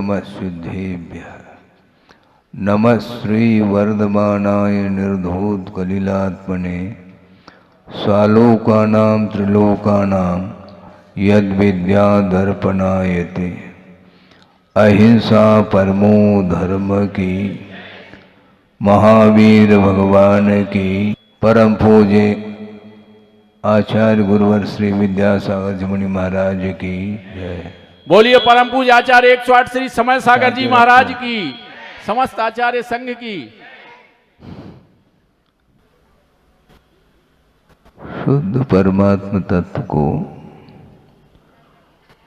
नमः सिद्धेभ्यः। नमः श्री वर्धमानाय निर्धूतकलिलात्मने स्वालोकानां त्रिलोकानां यद्विद्यादर्पणायते। अहिंसा परमो धर्म की, महावीर भगवान की। परम पूज्य आचार्य गुरुवर श्री विद्यासागर जी मुनि महाराज की जय। बोलिए परम पूज्य आचार्य 108 श्री समय सागर जी महाराज की, समस्त आचार्य संघ की। शुद्ध परमात्मा तत्व को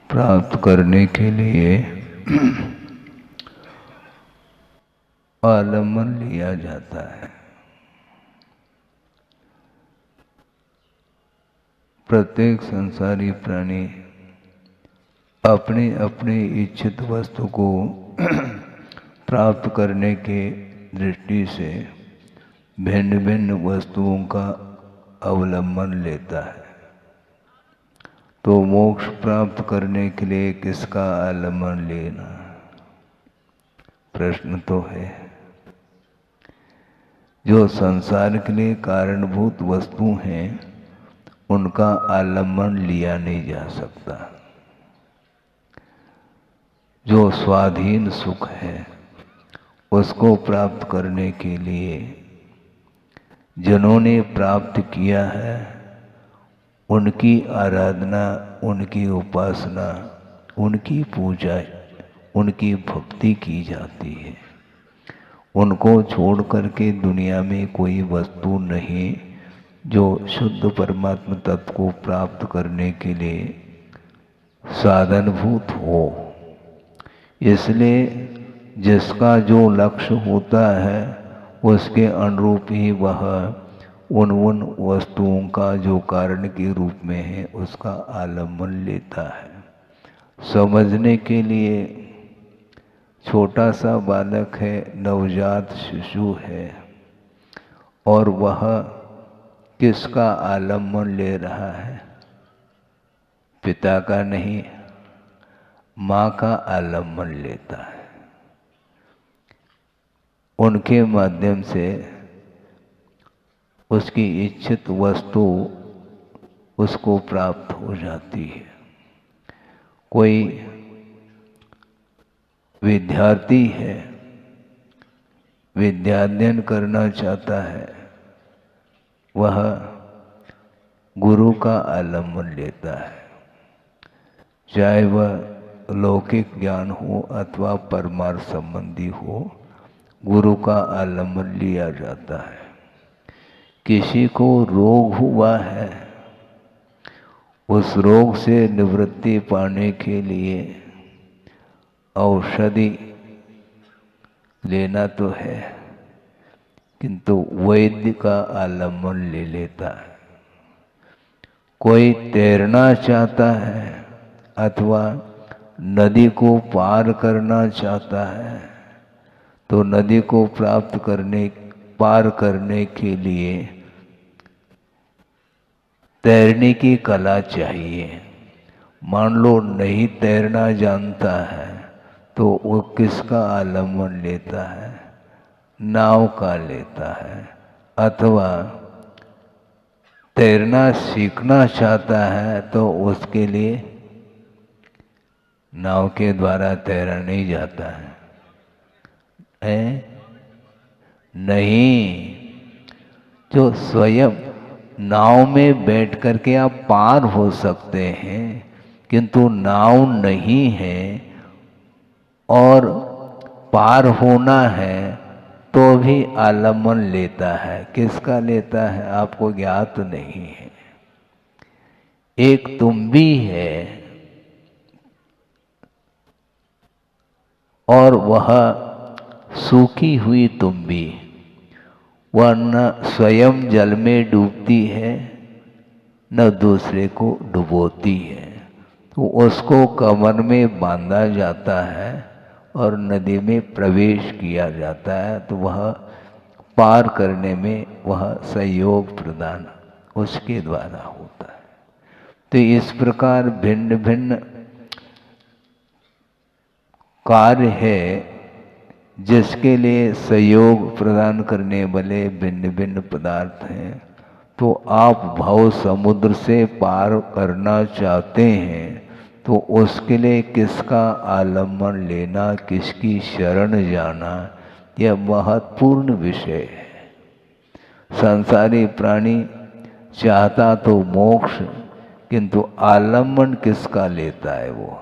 प्राप्त करने के लिए आलम्बन लिया जाता है। प्रत्येक संसारी प्राणी अपने अपने इच्छित वस्तु को प्राप्त करने के दृष्टि से भिन्न भिन्न वस्तुओं का अवलंबन लेता है। तो मोक्ष प्राप्त करने के लिए किसका आलम्बन लेना, प्रश्न तो है। जो संसार के लिए कारणभूत वस्तु हैं उनका आलम्बन लिया नहीं जा सकता। जो स्वाधीन सुख है उसको प्राप्त करने के लिए जिन्होंने प्राप्त किया है उनकी आराधना, उनकी उपासना, उनकी पूजा, उनकी भक्ति की जाती है। उनको छोड़ करके दुनिया में कोई वस्तु नहीं जो शुद्ध परमात्मा तत्व को प्राप्त करने के लिए साधनभूत हो। इसलिए जिसका जो लक्ष्य होता है उसके अनुरूप ही वह उन वस्तुओं का जो कारण के रूप में है उसका आलम्बन लेता है। समझने के लिए छोटा सा बालक है, नवजात शिशु है, और वह किसका आलम्बन ले रहा है? पिता का नहीं, माँ का आलम्बन लेता है। उनके माध्यम से उसकी इच्छित वस्तु उसको प्राप्त हो जाती है। कोई विद्यार्थी है, विद्याध्ययन करना चाहता है, वह गुरु का आलम्बन लेता है। चाहे वह लौकिक ज्ञान हो अथवा परमार्थ संबंधी हो, गुरु का आलम्बन लिया जाता है। किसी को रोग हुआ है, उस रोग से निवृत्ति पाने के लिए औषधि लेना तो है, किंतु वैद्य का आलम्बन ले लेता है। कोई तैरना चाहता है अथवा नदी को पार करना चाहता है, तो नदी को पार करने के लिए तैरने की कला चाहिए। मान लो नहीं तैरना जानता है तो वो किसका आलम्बन लेता है? नाव का लेता है। अथवा तैरना सीखना चाहता है तो उसके लिए नाव के द्वारा तैरा नहीं जाता है, नहीं। जो स्वयं नाव में बैठ करके आप पार हो सकते हैं, किंतु नाव नहीं है और पार होना है तो भी आलम्बन लेता है। किसका लेता है आपको ज्ञात नहीं है। एक तुम्बी है और वह सूखी हुई तुम्बी, वह न स्वयं जल में डूबती है न दूसरे को डुबोती है। तो उसको कमर में बांधा जाता है और नदी में प्रवेश किया जाता है, तो वह पार करने में वह सहयोग प्रदान उसके द्वारा होता है। तो इस प्रकार भिन्न भिन्न कार्य है जिसके लिए सहयोग प्रदान करने वाले भिन्न भिन्न पदार्थ हैं, तो आप भव समुद्र से पार करना चाहते हैं तो उसके लिए किसका आलम्बन लेना, किसकी शरण जाना, यह महत्वपूर्ण विषय है। संसारी प्राणी चाहता तो मोक्ष, किंतु आलम्बन किसका लेता है? वो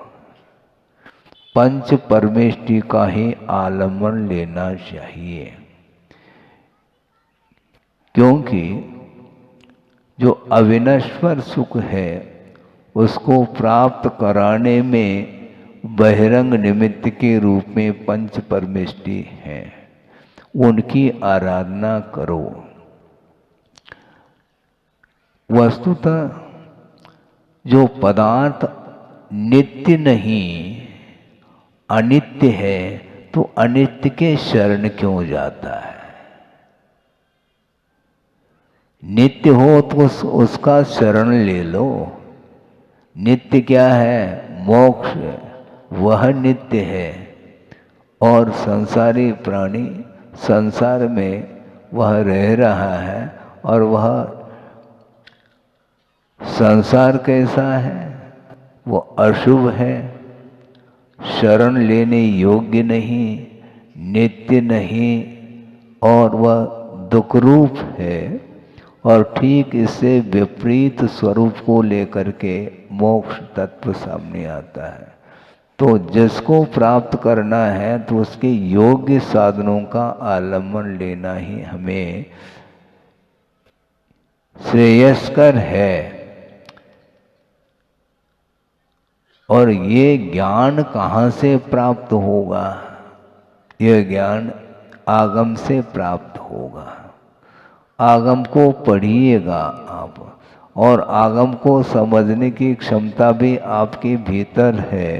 पंच परमेष्टि का ही आलम्बन लेना चाहिए, क्योंकि जो अविनश्वर सुख है उसको प्राप्त कराने में बहिरंग निमित्त के रूप में पंच परमेष्टि हैं, उनकी आराधना करो। वस्तुतः जो पदार्थ नित्य नहीं अनित्य है, तो अनित्य के शरण क्यों जाता है? नित्य हो तो उसका शरण ले लो। नित्य क्या है? मोक्ष, वह नित्य है। और संसारी प्राणी संसार में वह रह रहा है, और वह संसार कैसा है? वो अशुभ है, शरण लेने योग्य नहीं, नित्य नहीं, और वह दुखरूप है। और ठीक इससे विपरीत स्वरूप को लेकर के मोक्ष तत्व सामने आता है। तो जिसको प्राप्त करना है तो उसके योग्य साधनों का आलम्बन लेना ही हमें श्रेयस्कर है। और ये ज्ञान कहाँ से प्राप्त होगा? यह ज्ञान आगम से प्राप्त होगा। आगम को पढ़िएगा आप, और आगम को समझने की क्षमता भी आपके भीतर है,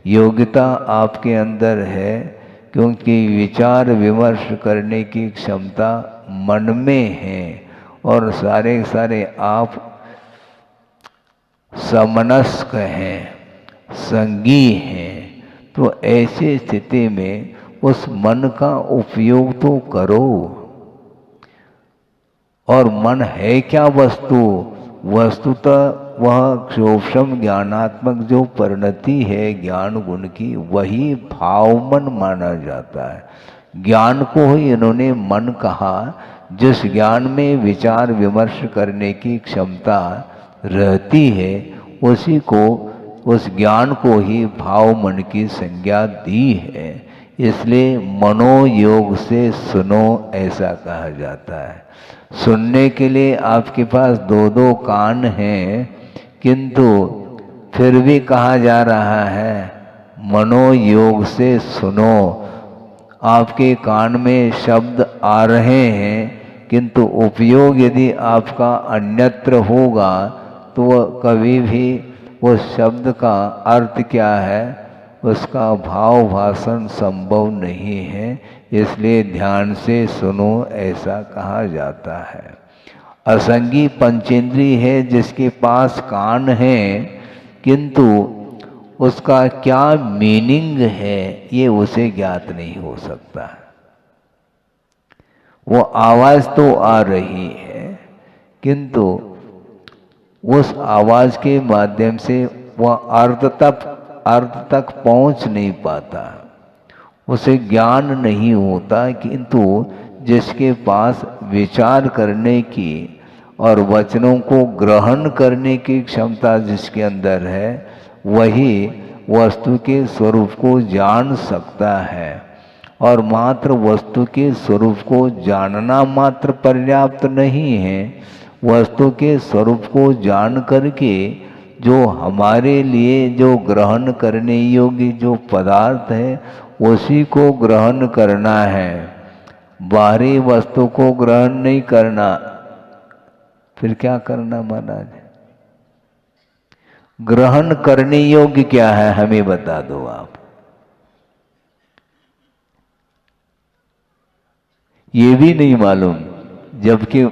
योग्यता आपके अंदर है, क्योंकि विचार विमर्श करने की क्षमता मन में है, और सारे सारे आप समनस्क हैं, संगी हैं। तो ऐसी स्थिति में उस मन का उपयोग तो करो। और मन है क्या वस्तु? वस्तुतः वह क्षोभम ज्ञानात्मक जो परिणति है ज्ञान गुण की, वही भाव मन माना जाता है। ज्ञान को ही इन्होंने मन कहा। जिस ज्ञान में विचार विमर्श करने की क्षमता रहती है, उसी को, उस ज्ञान को ही भाव मन की संज्ञा दी है। इसलिए मनोयोग से सुनो ऐसा कहा जाता है। सुनने के लिए आपके पास दो दो कान हैं, किंतु फिर भी कहा जा रहा है मनोयोग से सुनो। आपके कान में शब्द आ रहे हैं, किंतु उपयोग यदि आपका अन्यत्र होगा तो वह कभी भी उस शब्द का अर्थ क्या है, उसका भाव भाषण संभव नहीं है। इसलिए ध्यान से सुनो ऐसा कहा जाता है। असंगी पंचेंद्रिय है जिसके पास कान है, किंतु उसका क्या मीनिंग है ये उसे ज्ञात नहीं हो सकता। वो आवाज तो आ रही है, किंतु उस आवाज के माध्यम से वह अर्थ तक पहुंच नहीं पाता, उसे ज्ञान नहीं होता। किंतु जिसके पास विचार करने की और वचनों को ग्रहण करने की क्षमता जिसके अंदर है, वही वस्तु के स्वरूप को जान सकता है। और मात्र वस्तु के स्वरूप को जानना मात्र पर्याप्त नहीं है। वस्तु के स्वरूप को जान करके जो हमारे लिए जो ग्रहण करने योग्य जो पदार्थ है, उसी को ग्रहण करना है। बाहरी वस्तु को ग्रहण नहीं करना। फिर क्या करना महाराज? ग्रहण करने योग्य क्या है हमें बता दो आप। ये भी नहीं मालूम, जबकि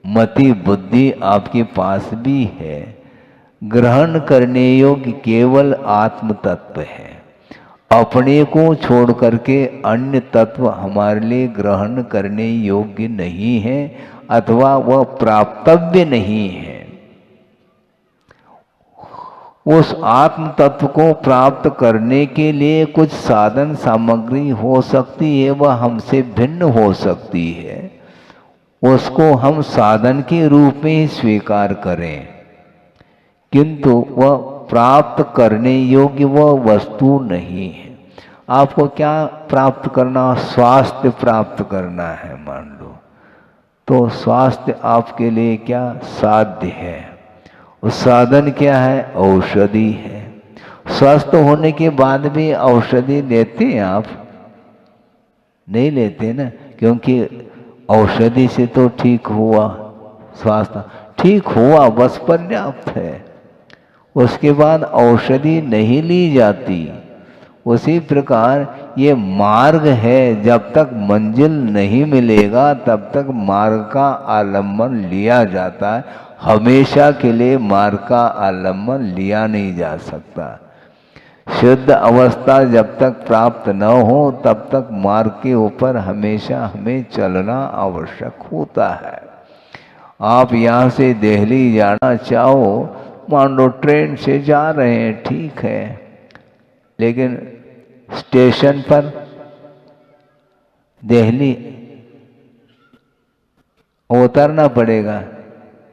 मति बुद्धि आपके पास भी है। ग्रहण करने योग्य केवल आत्म तत्व है। अपने को छोड़ करके अन्य तत्व हमारे लिए ग्रहण करने योग्य नहीं है अथवा वह प्राप्तव्य नहीं है। उस आत्म तत्व को प्राप्त करने के लिए कुछ साधन सामग्री हो सकती है, वह हमसे भिन्न हो सकती है, उसको हम साधन के रूप में ही स्वीकार करें, किंतु वह प्राप्त करने योग्य वह वस्तु नहीं है। आपको क्या प्राप्त करना? स्वास्थ्य प्राप्त करना है मान लो, तो स्वास्थ्य आपके लिए क्या साध्य है? उस साधन क्या है? औषधि है। स्वस्थ होने के बाद भी औषधि लेते हैं आप? नहीं लेते ना, क्योंकि औषधि से तो ठीक हुआ, स्वास्थ्य ठीक हुआ बस पर्याप्त है। उसके बाद औषधि नहीं ली जाती। उसी प्रकार ये मार्ग है, जब तक मंजिल नहीं मिलेगा तब तक मार्ग का आलम्बन लिया जाता है। हमेशा के लिए मार्ग का आलम्बन लिया नहीं जा सकता। शुद्ध अवस्था जब तक प्राप्त न हो तब तक मार्ग के ऊपर हमेशा हमें चलना आवश्यक होता है। आप यहाँ से दिल्ली जाना चाहो, मान लो ट्रेन से जा रहे हैं, ठीक है, लेकिन स्टेशन पर दिल्ली उतरना पड़ेगा।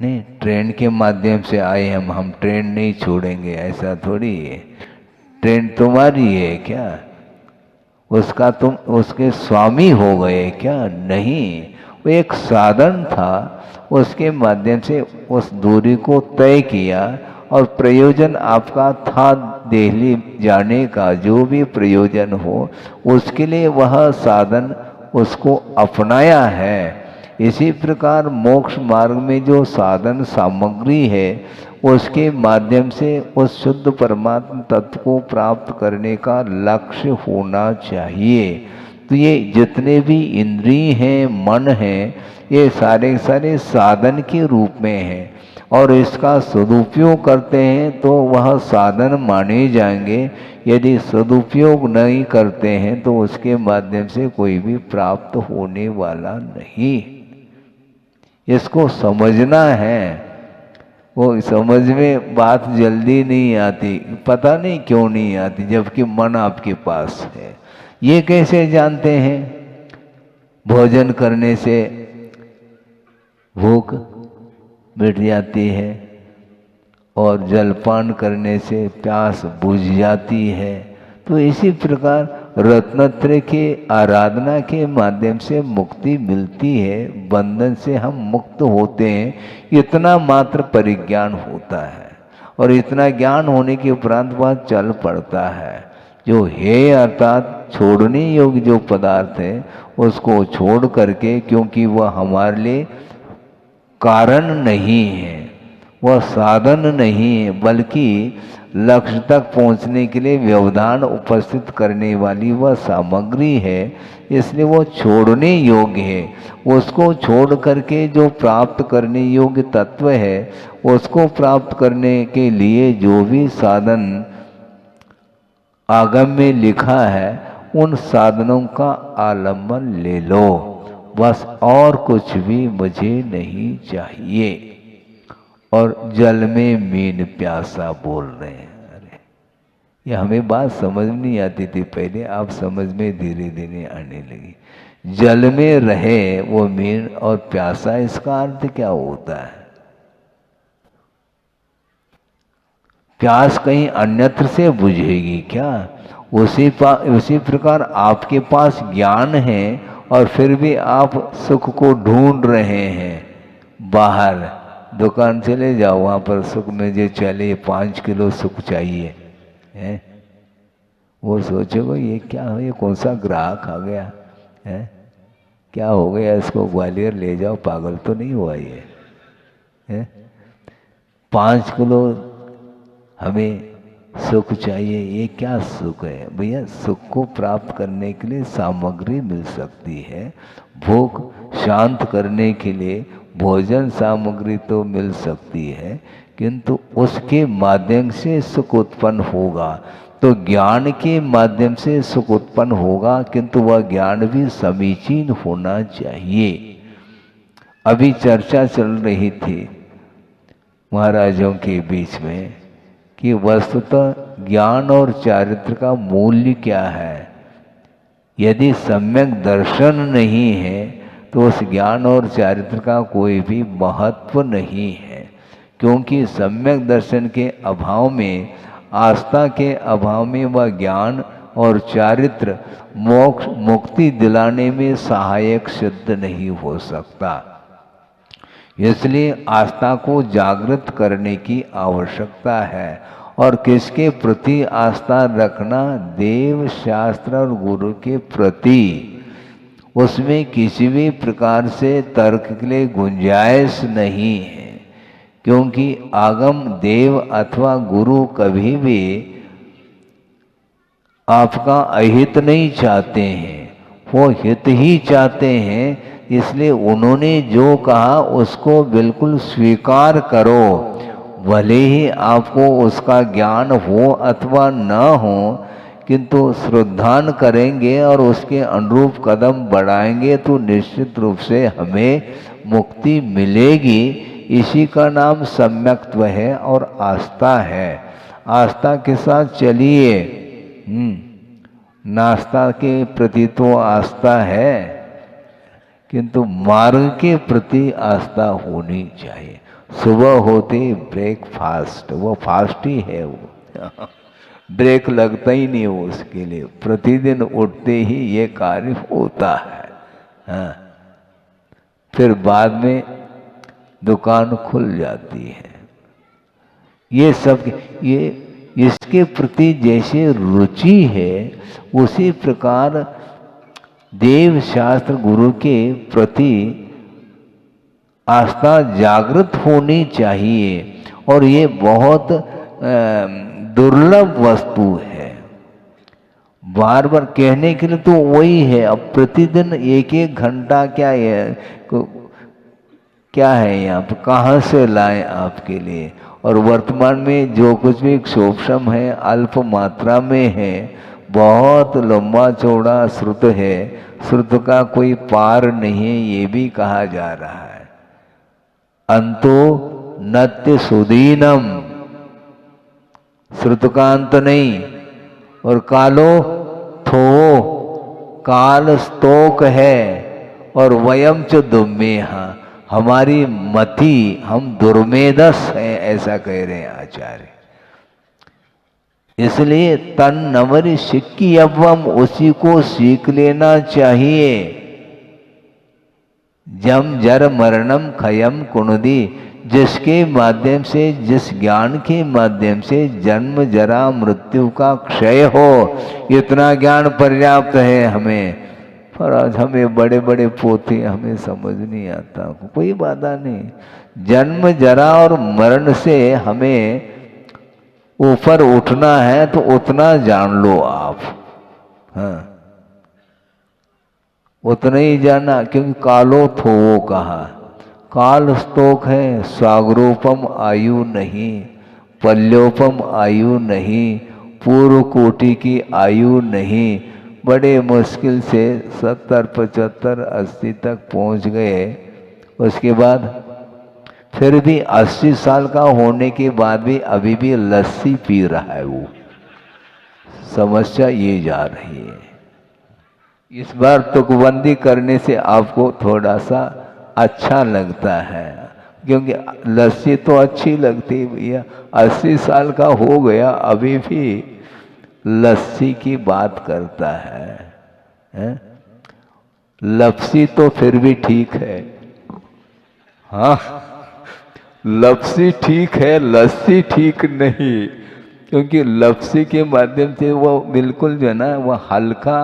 नहीं, ट्रेन के माध्यम से आए हम ट्रेन नहीं छोड़ेंगे, ऐसा थोड़ी है। ट्रेन तुम्हारी है क्या? उसका तुम उसके स्वामी हो गए क्या? नहीं, वो एक साधन था, उसके माध्यम से उस दूरी को तय किया और प्रयोजन आपका था दिल्ली जाने का, जो भी प्रयोजन हो उसके लिए वह साधन उसको अपनाया है। इसी प्रकार मोक्ष मार्ग में जो साधन सामग्री है उसके माध्यम से उस शुद्ध परमात्मा तत्व को प्राप्त करने का लक्ष्य होना चाहिए। तो ये जितने भी इंद्रिय हैं, मन हैं, ये सारे सारे साधन के रूप में हैं और इसका सदुपयोग करते हैं तो वह साधन माने जाएंगे। यदि सदुपयोग नहीं करते हैं तो उसके माध्यम से कोई भी प्राप्त होने वाला नहीं। इसको समझना है। वो समझ में बात जल्दी नहीं आती, पता नहीं क्यों नहीं आती, जबकि मन आपके पास है। ये कैसे जानते हैं? भोजन करने से भूख मिट जाती है और जलपान करने से प्यास बुझ जाती है। तो इसी प्रकार रत्नत्रय के आराधना के माध्यम से मुक्ति मिलती है, बंधन से हम मुक्त होते हैं। इतना मात्र परिज्ञान होता है और इतना ज्ञान होने के उपरांत वह चल पड़ता है। जो है अर्थात छोड़ने योग्य जो पदार्थ है उसको छोड़ करके, क्योंकि वह हमारे लिए कारण नहीं है, वह साधन नहीं है, बल्कि लक्ष्य तक पहुंचने के लिए व्यवधान उपस्थित करने वाली वह सामग्री है, इसलिए वो छोड़ने योग्य है। उसको छोड़ करके जो प्राप्त करने योग्य तत्व है उसको प्राप्त करने के लिए जो भी साधन आगम में लिखा है उन साधनों का आलम्बन ले लो, बस और कुछ भी मुझे नहीं चाहिए। और जल में मीन प्यासा बोल रहे हैं। अरे ये हमें बात समझ नहीं आती थी पहले, आप समझ में धीरे धीरे आने लगी। जल में रहे वो मीन और प्यासा, इसका अर्थ क्या होता है? प्यास कहीं अन्यत्र से बुझेगी क्या? उसी प्रकार आपके पास ज्ञान है और फिर भी आप सुख को ढूंढ रहे हैं। बाहर दुकान चले जाओ, वहाँ पर सुख में जो चले 5 किलो सुख चाहिए है, वो सोचोगे ये क्या हो, ये कौन सा ग्राहक आ गया है, क्या हो गया इसको, ग्वालियर ले जाओ, पागल तो नहीं हुआ ये है? 5 किलो हमें सुख चाहिए, ये क्या सुख है भैया? सुख को प्राप्त करने के लिए सामग्री मिल सकती है, भूख शांत करने के लिए भोजन सामग्री तो मिल सकती है, किंतु उसके माध्यम से सुख उत्पन्न होगा तो ज्ञान के माध्यम से सुख उत्पन्न होगा, किंतु वह ज्ञान भी समीचीन होना चाहिए। अभी चर्चा चल रही थी महाराजों के बीच में कि वस्तुतः ज्ञान और चारित्र का मूल्य क्या है। यदि सम्यक दर्शन नहीं है तो उस ज्ञान और चारित्र का कोई भी महत्व नहीं है, क्योंकि सम्यक दर्शन के अभाव में, आस्था के अभाव में वह ज्ञान और चारित्र मोक्ष मुक्ति दिलाने में सहायक सिद्ध नहीं हो सकता। इसलिए आस्था को जागृत करने की आवश्यकता है। और किसके प्रति आस्था रखना? देव, शास्त्र और गुरु के प्रति। उसमें किसी भी प्रकार से तर्क के लिए गुंजाइश नहीं है, क्योंकि आगम, देव अथवा गुरु कभी भी आपका अहित नहीं चाहते हैं, वो हित ही चाहते हैं। इसलिए उन्होंने जो कहा उसको बिल्कुल स्वीकार करो, भले ही आपको उसका ज्ञान हो अथवा न हो, किंतु श्रद्धान करेंगे और उसके अनुरूप कदम बढ़ाएंगे तो निश्चित रूप से हमें मुक्ति मिलेगी। इसी का नाम सम्यक्त्व है और आस्था है। आस्था के साथ चलिए। नास्ता के प्रति तो आस्था है, किंतु मार्ग के प्रति आस्था होनी चाहिए। सुबह होते ब्रेकफास्ट, वो फास्ट ही है, वो ब्रेक लगता ही नहीं हो उसके लिए, प्रतिदिन उठते ही ये कार्य होता है। हाँ, फिर बाद में दुकान खुल जाती है। ये सब, ये इसके प्रति जैसे रुचि है, उसी प्रकार देव, शास्त्र, गुरु के प्रति आस्था जागृत होनी चाहिए। और ये बहुत दुर्लभ वस्तु है। बार बार कहने के लिए तो वही है। अब प्रतिदिन एक एक घंटा क्या है, क्या है यहाँ पर, कहाँ से लाएं आपके लिए। और वर्तमान में जो कुछ भी शोभसम है अल्प मात्रा में है, बहुत लंबा चौड़ा श्रुत है, श्रुत का कोई पार नहीं है, ये भी कहा जा रहा है। अंतो नत्य सुदीनम, श्रुत का अंत नहीं। और कालो थो, काल स्तोक है। और वयम च दुर्मेहा, हमारी मति, हम दुर्मेधस हैं, ऐसा कह रहे हैं आचार्य। इसलिए तन नवरी सिक्की अवम, उसी को सीख लेना चाहिए। जम जर मरणम खयम कुनुदी, जिसके माध्यम से, जिस ज्ञान के माध्यम से जन्म जरा मृत्यु का क्षय हो, इतना ज्ञान पर्याप्त है हमें। पर आज हमें बड़े बड़े पोते, हमें समझ नहीं आता, कोई बाधा नहीं। जन्म जरा और मरण से हमें ऊपर उठना है तो उतना जान लो आप। हाँ, उतना ही जाना, क्योंकि कालो थो कहा। काल स्तोक है, स्वागरूपम आयु नहीं, पल्योपम आयु नहीं, पूर्व कोटि की आयु नहीं। बड़े मुश्किल से 70, 75, 80 तक पहुंच गए। उसके बाद फिर भी 80 साल का होने के बाद भी अभी भी लस्सी पी रहा है वो। समस्या ये जा रही है। इस बार तुकबंदी करने से आपको थोड़ा सा अच्छा लगता है, क्योंकि लस्सी तो अच्छी लगती है भैया। 80 साल का हो गया अभी भी लस्सी की बात करता है? लपसी तो फिर भी ठीक है। हाँ, लपसी ठीक है, लस्सी ठीक नहीं। क्योंकि लपसी के माध्यम से वो बिल्कुल जो है ना, वह हल्का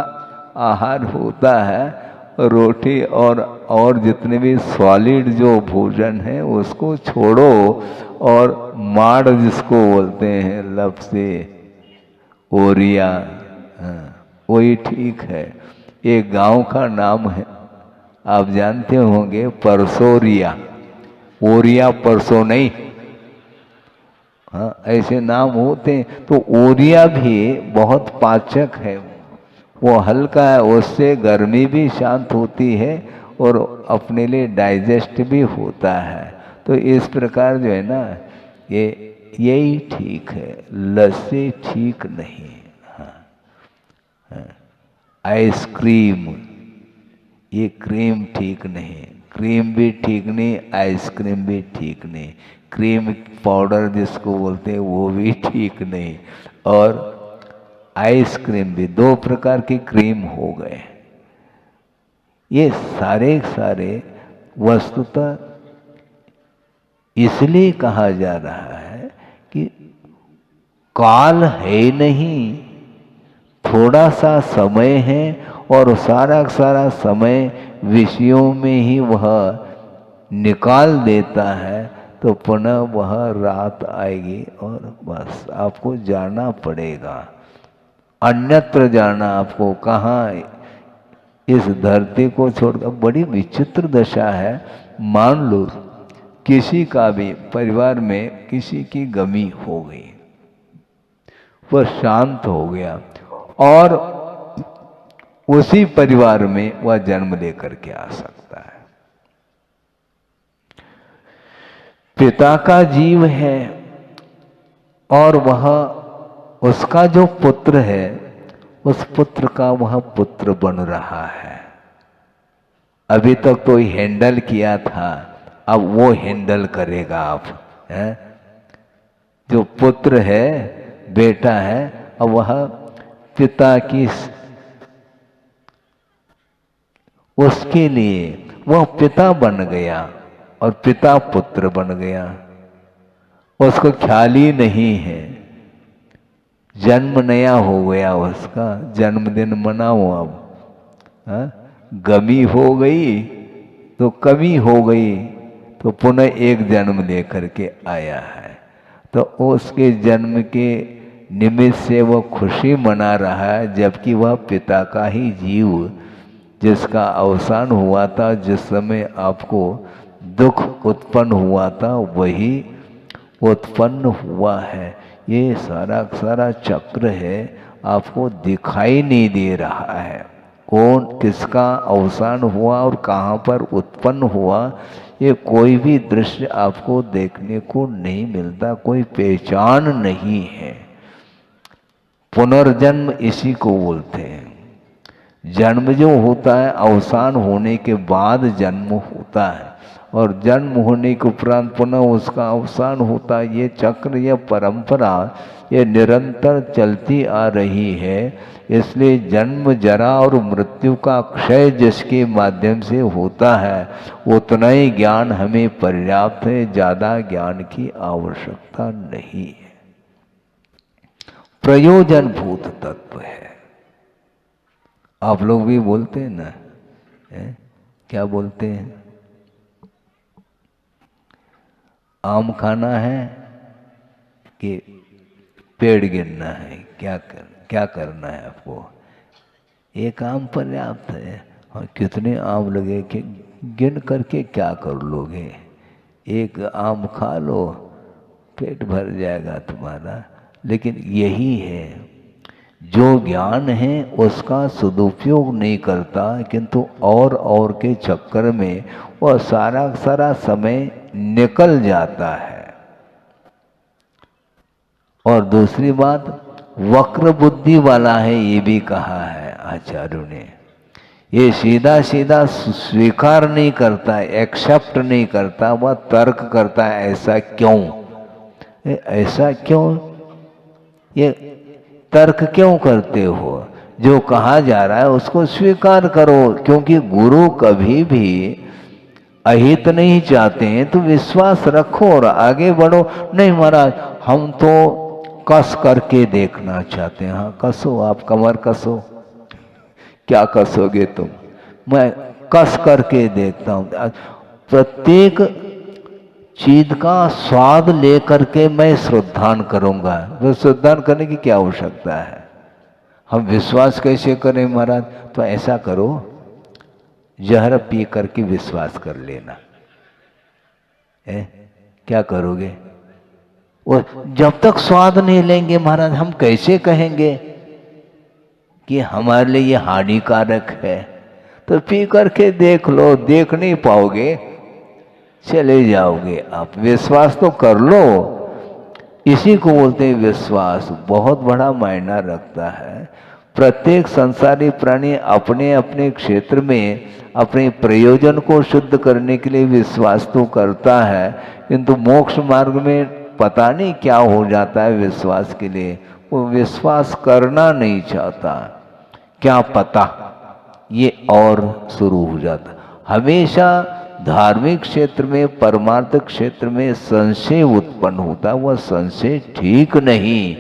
आहार होता है। रोटी और जितने भी सॉलिड जो भोजन है उसको छोड़ो, और माड़ जिसको बोलते हैं, लपसी, ओरिया, वही ठीक है। एक गांव का नाम है, आप जानते होंगे, परसोरिया। ओरिया परसों नहीं, हाँ, ऐसे नाम होते हैं। तो ओरिया भी बहुत पाचक है, वो हल्का है, उससे गर्मी भी शांत होती है और अपने लिए डाइजेस्ट भी होता है। तो इस प्रकार जो है ना, ये यही ठीक है, लस्सी ठीक नहीं। हाँ, हाँ। आइसक्रीम, ये क्रीम ठीक नहीं, क्रीम भी ठीक नहीं, आइसक्रीम भी ठीक नहीं, क्रीम पाउडर जिसको बोलते हैं वो भी ठीक नहीं, और आइसक्रीम भी, दो प्रकार की क्रीम हो गए। ये सारे सारे वस्तुतः इसलिए कहा जा रहा है कि काल है नहीं, थोड़ा सा समय है और सारा सारा समय विषयों में ही वह निकाल देता है, तो पुनः वह रात आएगी और बस आपको जाना पड़ेगा, अन्यत्र जाना आपको। कहाँ, इस धरती को छोड़कर। बड़ी विचित्र दशा है। मान लो किसी का भी परिवार में किसी की गमी हो गई, वह शांत हो गया और उसी परिवार में वह जन्म लेकर के आ सकता है। पिता का जीव है और वह, उसका जो पुत्र है, उस पुत्र का वह पुत्र बन रहा है। अभी तक तो हैंडल किया था, अब वो हैंडल करेगा। आप है, जो पुत्र है, बेटा है, अब वह पिता की, उसके लिए वह पिता बन गया और पिता पुत्र बन गया। उसको ख्याल ही नहीं है, जन्म नया हो गया, उसका जन्मदिन मनाओ अब। हाँ? गमी हो गई तो कमी हो गई, तो पुनः एक जन्म लेकर के आया है। तो उसके जन्म के निमित्त से वह खुशी मना रहा है, जबकि वह पिता का ही जीव, जिसका अवसान हुआ था, जिस समय आपको दुख उत्पन्न हुआ था, वही उत्पन्न हुआ है। ये सारा सारा चक्र है, आपको दिखाई नहीं दे रहा है। कौन किसका अवसान हुआ और कहाँ पर उत्पन्न हुआ, ये कोई भी दृश्य आपको देखने को नहीं मिलता, कोई पहचान नहीं है। पुनर्जन्म इसी को बोलते हैं। जन्म जो होता है, अवसान होने के बाद जन्म होता है, और जन्म होने के उपरांत पुनः उसका अवसान होता है। ये चक्र, यह परंपरा, ये निरंतर चलती आ रही है। इसलिए जन्म, जरा और मृत्यु का क्षय जिसके माध्यम से होता है, उतना ही ज्ञान हमें पर्याप्त है, ज़्यादा ज्ञान की आवश्यकता नहीं है। प्रयोजन भूत तत्व है। आप लोग भी बोलते हैं ना, क्या बोलते हैं? आम खाना है कि पेड़ गिनना है? क्या करना है आपको? एक आम पर्याप्त है। और कितने आम लगे कि गिन करके क्या कर लोगे? एक आम खा लो, पेट भर जाएगा तुम्हारा। लेकिन यही है, जो ज्ञान है उसका सदुपयोग नहीं करता, किंतु और के चक्कर में वह सारा सारा समय निकल जाता है। और दूसरी बात, वक्र बुद्धि वाला है, ये भी कहा है आचार्यों ने। ये सीधा सीधा स्वीकार नहीं करता, एक्सेप्ट नहीं करता, वह तर्क करता है, ऐसा क्यों, ऐसा क्यों, ये तर्क क्यों करते हो? जो कहा जा रहा है उसको स्वीकार करो, क्योंकि गुरु कभी भी अहित नहीं चाहते हैं। तो विश्वास रखो और आगे बढ़ो। नहीं महाराज, हम तो कस करके देखना चाहते हैं। हाँ कसो, आप कमर कसो। क्या कसोगे तुम? मैं कस करके देखता हूँ। प्रत्येक चीज का स्वाद लेकर के मैं श्रद्धान करूंगा। तो श्रद्धान करने की क्या आवश्यकता है? हम विश्वास कैसे करें महाराज? तो ऐसा करो, जहर पी करके विश्वास कर लेना। क्या करोगे? वो जब तक स्वाद नहीं लेंगे महाराज हम कैसे कहेंगे कि हमारे लिए ये हानिकारक है। तो पी करके देख लो, देख नहीं पाओगे चले जाओगे आप। विश्वास तो कर लो, इसी को बोलते हैं विश्वास। बहुत बड़ा मायना रखता है। प्रत्येक संसारी प्राणी अपने अपने क्षेत्र में अपने प्रयोजन को शुद्ध करने के लिए विश्वास तो करता है, किंतु मोक्ष मार्ग में पता नहीं क्या हो जाता है विश्वास के लिए, वो विश्वास करना नहीं चाहता। क्या पता ये और शुरू हो जाता। हमेशा धार्मिक क्षेत्र में, परमार्थ क्षेत्र में संशय उत्पन्न होता, वह संशय ठीक नहीं।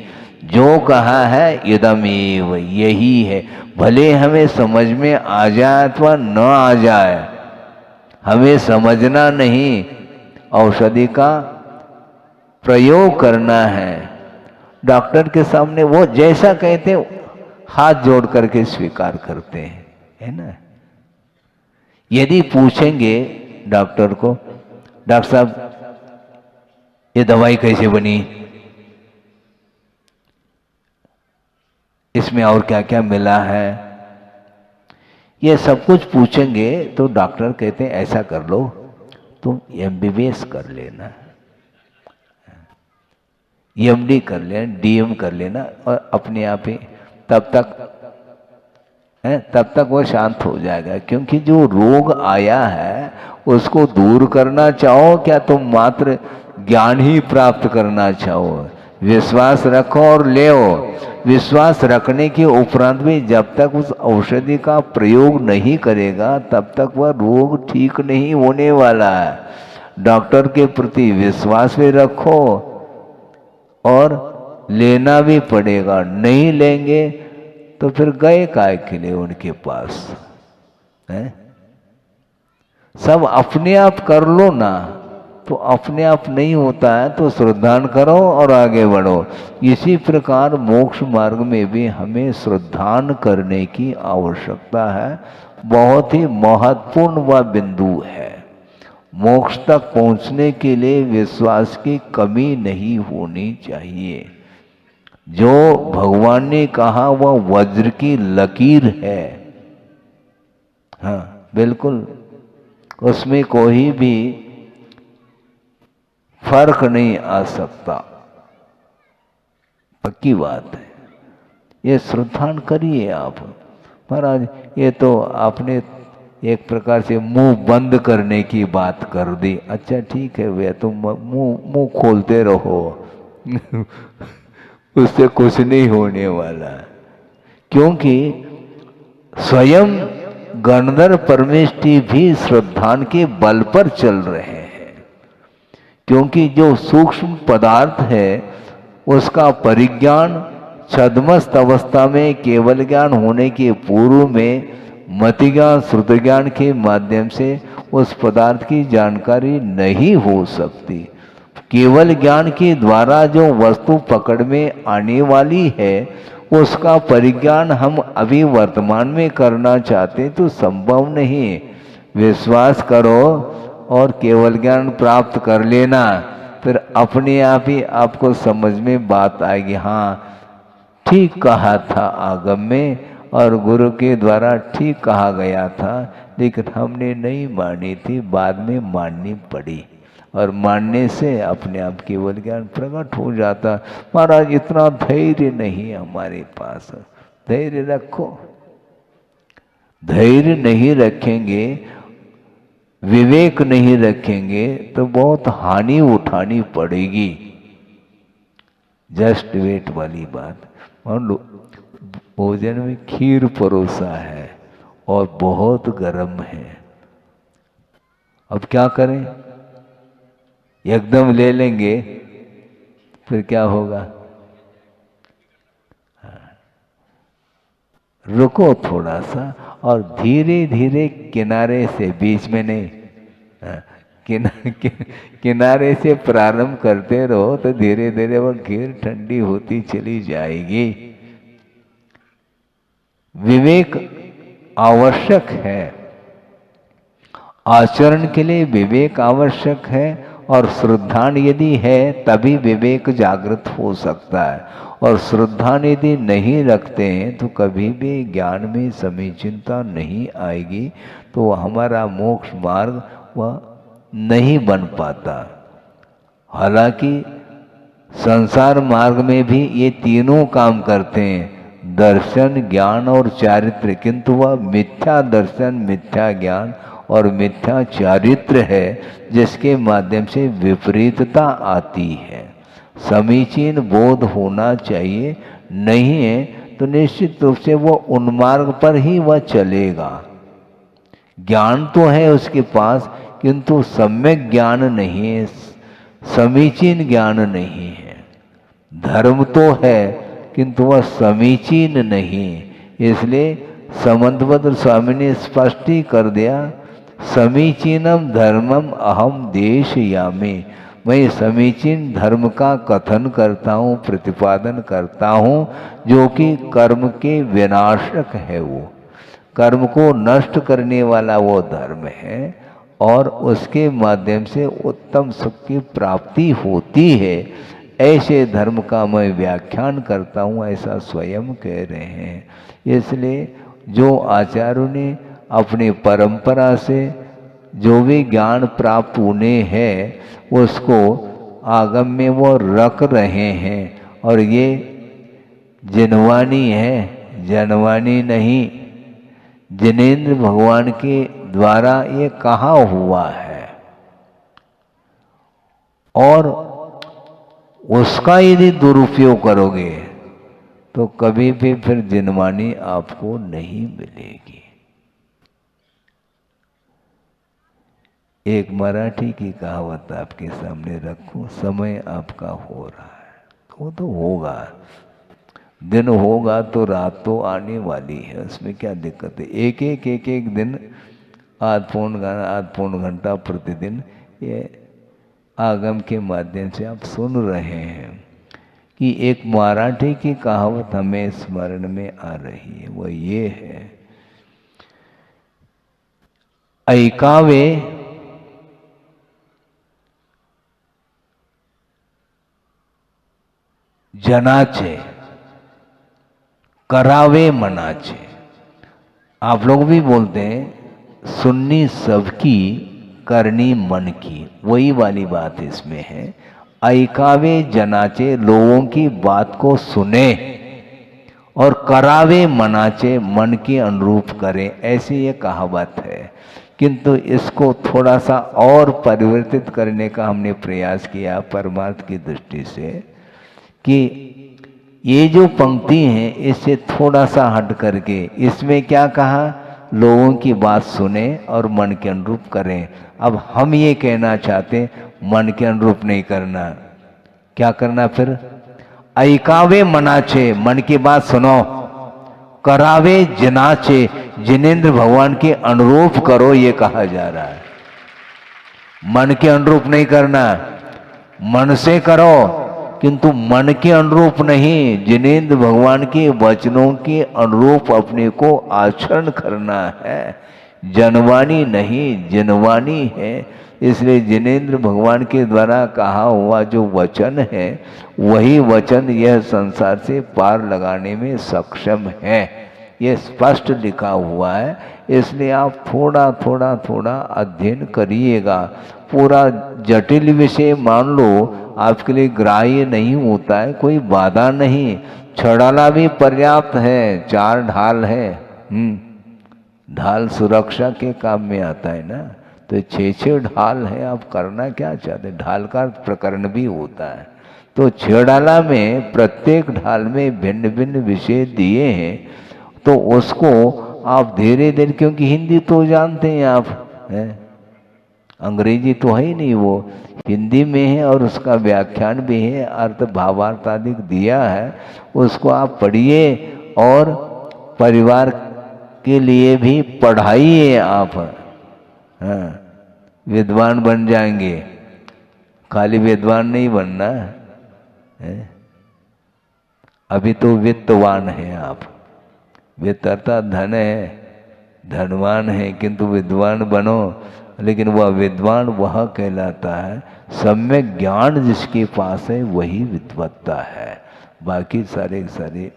जो कहा है इदमेव, यही है। भले हमें समझ में आ जाए अथवा न आ जाए, हमें समझना नहीं, औषधि का प्रयोग करना है। डॉक्टर के सामने वो जैसा कहते हाथ जोड़ करके स्वीकार करते हैं, है ना। यदि पूछेंगे डॉक्टर को, डॉक्टर साहब ये दवाई कैसे बनी, इसमें और क्या क्या मिला है, ये सब कुछ पूछेंगे तो डॉक्टर कहते हैं ऐसा कर लो, तुम एमबीबीएस कर लेना, एमडी कर लेना, डीएम कर लेना, और अपने आप ही तब तक वो शांत हो जाएगा। क्योंकि जो रोग आया है उसको दूर करना चाहो क्या तुम मात्र ज्ञान ही प्राप्त करना चाहो? विश्वास रखो और ले। विश्वास रखने के उपरांत भी जब तक उस औषधि का प्रयोग नहीं करेगा तब तक वह रोग ठीक नहीं होने वाला है। डॉक्टर के प्रति विश्वास भी रखो और लेना भी पड़ेगा। नहीं लेंगे तो फिर गए काय के लिए उनके पास है? सब अपने आप कर लो ना, तो अपने आप नहीं होता है तो श्रद्धान करो और आगे बढ़ो। इसी प्रकार मोक्ष मार्ग में भी हमें श्रद्धान करने की आवश्यकता है। बहुत ही महत्वपूर्ण वह बिंदु है। मोक्ष तक पहुंचने के लिए विश्वास की कमी नहीं होनी चाहिए। जो भगवान ने कहा वह वज्र की लकीर है, हाँ बिल्कुल, उसमें कोई भी फर्क नहीं आ सकता, पक्की बात है। ये श्रद्धान करिए आप। महाराज ये तो आपने एक प्रकार से मुंह बंद करने की बात कर दी। अच्छा ठीक है भैया, तुम मुंह खोलते रहो उससे कुछ नहीं होने वाला। क्योंकि स्वयं गणधर परमेष्टि भी श्रद्धान के बल पर चल रहे हैं। क्योंकि जो सूक्ष्म पदार्थ है उसका परिज्ञान छद्मस्त अवस्था में केवल ज्ञान होने के पूर्व में मति ज्ञान श्रुति ज्ञान के माध्यम से उस पदार्थ की जानकारी नहीं हो सकती। केवल ज्ञान के द्वारा जो वस्तु पकड़ में आने वाली है उसका परिज्ञान हम अभी वर्तमान में करना चाहते तो संभव नहीं। विश्वास करो और केवल ज्ञान प्राप्त कर लेना, फिर अपने आप ही आपको समझ में बात आएगी। हाँ ठीक कहा था आगम में और गुरु के द्वारा ठीक कहा गया था, लेकिन हमने नहीं मानी थी, बाद में माननी पड़ी। और मानने से अपने आप केवल ज्ञान प्रकट हो जाता। महाराज इतना धैर्य नहीं हमारे पास। धैर्य रखो। धैर्य नहीं रखेंगे, विवेक नहीं रखेंगे तो बहुत हानि उठानी पड़ेगी। जस्ट वेट वाली बात। मान लो भोजन में खीर परोसा है और बहुत गर्म है, अब क्या करें? एकदम ले लेंगे फिर क्या होगा? रुको थोड़ा सा और धीरे धीरे किनारे से, बीच में नहीं, किनारे से प्रारंभ करते रहो तो धीरे धीरे वो खीर ठंडी होती चली जाएगी। विवेक आवश्यक है, आचरण के लिए विवेक आवश्यक है और श्रद्धा यदि है तभी विवेक जागृत हो सकता है, और श्रद्धा यदि नहीं रखते हैं तो कभी भी ज्ञान में समीचीनता नहीं आएगी, तो हमारा मोक्ष मार्ग वह नहीं बन पाता। हालांकि संसार मार्ग में भी ये तीनों काम करते हैं, दर्शन, ज्ञान और चारित्र, किंतु वह मिथ्या दर्शन, मिथ्या ज्ञान और मिथ्या चारित्र है जिसके माध्यम से विपरीतता आती है। समीचीन बोध होना चाहिए, नहीं है तो निश्चित रूप से वो उन्मार्ग पर ही वह चलेगा। ज्ञान तो है उसके पास किंतु सम्यक ज्ञान नहीं है, समीचीन ज्ञान नहीं है। धर्म तो है किंतु वह समीचीन नहीं, इसलिए समंतभद्र स्वामी ने स्पष्ट ही कर दिया, समीचीनम धर्मम अहम देशयामि। मैं समीचीन धर्म का कथन करता हूँ, प्रतिपादन करता हूँ, जो कि कर्म के विनाशक है, वो कर्म को नष्ट करने वाला वो धर्म है, और उसके माध्यम से उत्तम सुख की प्राप्ति होती है। ऐसे धर्म का मैं व्याख्यान करता हूँ, ऐसा स्वयं कह रहे हैं। इसलिए जो आचार्यों ने अपनी परंपरा से जो भी ज्ञान प्राप्त उन्हें है उसको आगम में वो रख रहे हैं, और ये जिनवानी है, जनवानी नहीं। जिनेंद्र भगवान के द्वारा ये कहा हुआ है, और उसका यदि दुरुपयोग करोगे तो कभी भी फिर जिनवानी आपको नहीं मिलेगी। एक मराठी की कहावत आपके सामने रखूं, समय आपका हो रहा है, वो तो होगा, दिन होगा तो रात तो आने वाली है, उसमें क्या दिक्कत है। एक दिन आध पौन घंटा प्रतिदिन ये आगम के माध्यम से आप सुन रहे हैं कि एक मराठी की कहावत हमें स्मरण में आ रही है, वो ये है, ऐकावे जनाचे, करावे मनाचे। आप लोग भी बोलते हैं सुननी सबकी, करनी मन की, वही वाली बात इसमें है। ऐकावे जनाचे, लोगों की बात को सुने, और करावे मनाचे, मन के अनुरूप करें, ऐसी ये कहावत है। किंतु इसको थोड़ा सा और परिवर्तित करने का हमने प्रयास किया परमार्थ की दृष्टि से, कि ये जो पंक्ति है इससे थोड़ा सा हट करके इसमें क्या कहा, लोगों की बात सुने और मन के अनुरूप करें। अब हम ये कहना चाहते मन के अनुरूप नहीं करना, क्या करना फिर, ऐकावे मनाचे, मन की बात सुनो, करावे जनाचे, जिनेंद्र भगवान के अनुरूप करो, ये कहा जा रहा है। मन के अनुरूप नहीं करना, मन से करो किंतु मन के अनुरूप नहीं, जिनेंद्र भगवान के वचनों के अनुरूप अपने को आचरण करना है। जनवानी नहीं, जिनवानी है। इसलिए जिनेंद्र भगवान के द्वारा कहा हुआ जो वचन है वही वचन यह संसार से पार लगाने में सक्षम है, ये स्पष्ट लिखा हुआ है। इसलिए आप थोड़ा थोड़ा अध्ययन करिएगा। पूरा जटिल विषय मान लो आपके लिए ग्राह्य नहीं होता है, कोई बाधा नहीं। छड़ाला भी पर्याप्त है, 4 ढाल है। ढाल सुरक्षा के काम में आता है ना, तो 6 ढाल है। आप करना क्या चाहते, ढाल का प्रकरण भी होता है। तो छड़ाला में प्रत्येक ढाल में भिन्न भिन्न विषय दिए हैं, तो उसको आप धीरे धीरे, क्योंकि हिंदी तो जानते हैं आप, हैं? अंग्रेजी तो है ही नहीं, वो हिंदी में है और उसका व्याख्यान भी है, अर्थ भावार्थ आदि दिया है, उसको आप पढ़िए और परिवार के लिए भी पढ़ाइए आप। हाँ, विद्वान बन जाएंगे, खाली विद्वान नहीं बनना है। अभी तो वित्तवान है आप, वित्त अर्थात धन है, धनवान है, किंतु विद्वान बनो। लेकिन वह विद्वान वह कहलाता है, सम्यक ज्ञान जिसके पास है वही विद्वत्ता है। बाकी सारे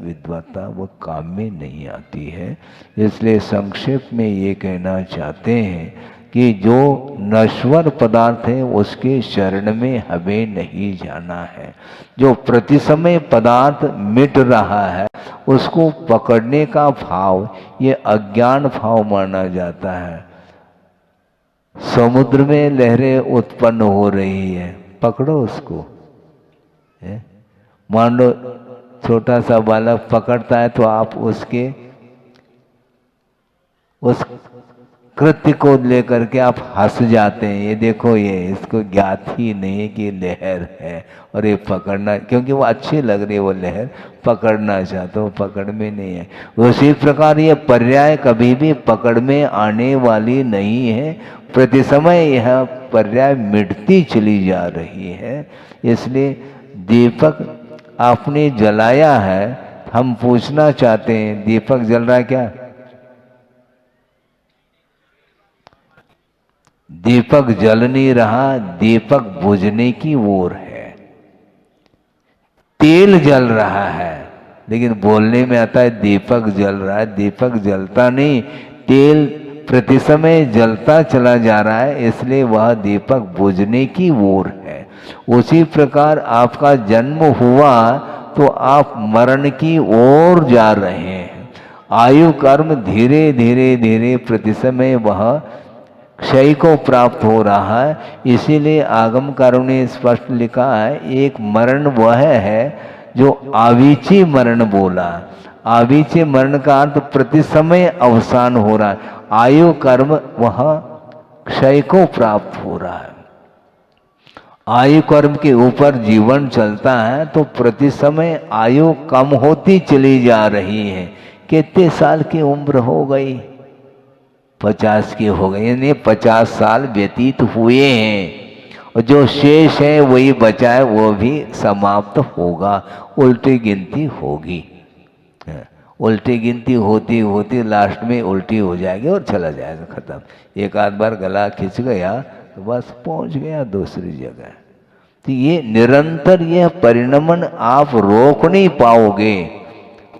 विद्वत्ता वो काम में नहीं आती है। इसलिए संक्षेप में ये कहना चाहते हैं कि जो नश्वर पदार्थ है उसके शरण में हमें नहीं जाना है। जो प्रति समय पदार्थ मिट रहा है उसको पकड़ने का भाव ये अज्ञान भाव माना जाता है। समुद्र में लहरें उत्पन्न हो रही है, पकड़ो उसको। मान लो छोटा सा बालक पकड़ता है तो आप उसके उस कृत्य को लेकर के आप हंस जाते हैं, ये देखो ये इसको ज्ञात ही नहीं है कि लहर है और ये पकड़ना, क्योंकि वो अच्छी लग रही है वो लहर, पकड़ना चाहते हो, पकड़ में नहीं है। उसी प्रकार ये पर्याय कभी भी पकड़ में आने वाली नहीं है। प्रति समय यह पर्याय मिटती चली जा रही है। इसलिए दीपक आपने जलाया है, हम पूछना चाहते हैं दीपक जल रहा है क्या? दीपक जल नहीं रहा, दीपक बुझने की ओर है। तेल जल रहा है लेकिन बोलने में आता है दीपक जल रहा है, दीपक जलता नहीं, तेल प्रति समय जलता चला जा रहा है, इसलिए वह दीपक बुझने की ओर है। उसी प्रकार आपका जन्म हुआ तो आप मरण की ओर जा रहे हैं। आयु कर्म धीरे धीरे धीरे प्रति समय वह क्षय को प्राप्त हो रहा है। इसीलिए आगमकारों ने स्पष्ट लिखा है, एक मरण वह है जो आवीची मरण बोला। आवीची मरण का अर्थ प्रति समय अवसान हो रहा है, आयु कर्म वह क्षय को प्राप्त हो रहा है। आयु कर्म के ऊपर जीवन चलता है तो प्रति समय आयु कम होती चली जा रही है। कितने साल की उम्र हो गई? 50 की हो गई, यानी 50 साल व्यतीत हुए हैं और जो शेष है वही बचा है, वो भी समाप्त होगा, उल्टी गिनती होगी। उल्टी गिनती होती होती लास्ट में उल्टी हो जाएगी और चला जाएगा, खत्म। एक आध बार गला खिंच गया तो बस पहुंच गया दूसरी जगह। तो ये निरंतर यह परिणमन आप रोक नहीं पाओगे।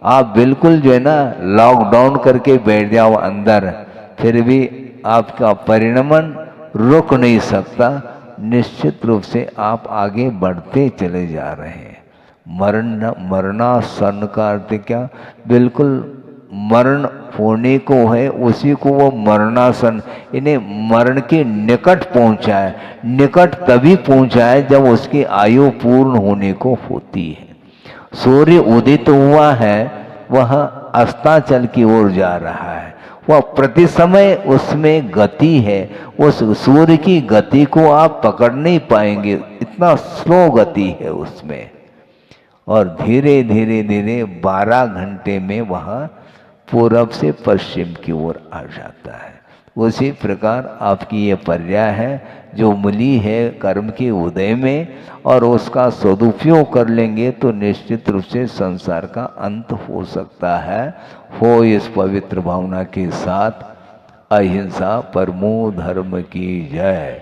आप बिल्कुल जो है ना लॉकडाउन करके बैठ जाओ अंदर, फिर भी आपका परिणमन रुक नहीं सकता। निश्चित रूप से आप आगे बढ़ते चले जा रहे हैं। मरणासन का अर्थ क्या? बिल्कुल मरण होने को है उसी को वो मरणासन, इन्हें मरण के निकट पहुंचा है। निकट तभी पहुंचा है जब उसकी आयु पूर्ण होने को होती है। सूर्य उदित हुआ है, वह अस्ताचल की ओर जा रहा है, वह प्रति समय उसमें गति है। उस सूर्य की गति को आप पकड़ नहीं पाएंगे, इतना स्लो गति है उसमें। और धीरे धीरे धीरे 12 घंटे में वह पूरब से पश्चिम की ओर आ जाता है। उसी प्रकार आपकी ये पर्याय है जो मिली है कर्म के उदय में, और उसका सदुपयोग कर लेंगे तो निश्चित रूप से संसार का अंत हो सकता है। हो इस पवित्र भावना के साथ अहिंसा परमो धर्म की जय।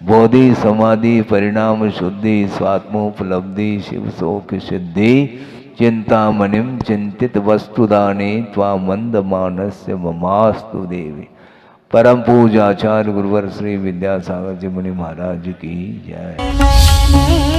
बोधि समाधि परिणाम शुद्धि स्वात्मोपलब्धि शिव शोक सिद्धि चिंतामणिम चिंतित वस्तुदाने त्वा मंद मानस्य ममास्तु देवी। परम पूजाचार्य गुरुवर श्री विद्यासागर जी मुनि महाराज की जय।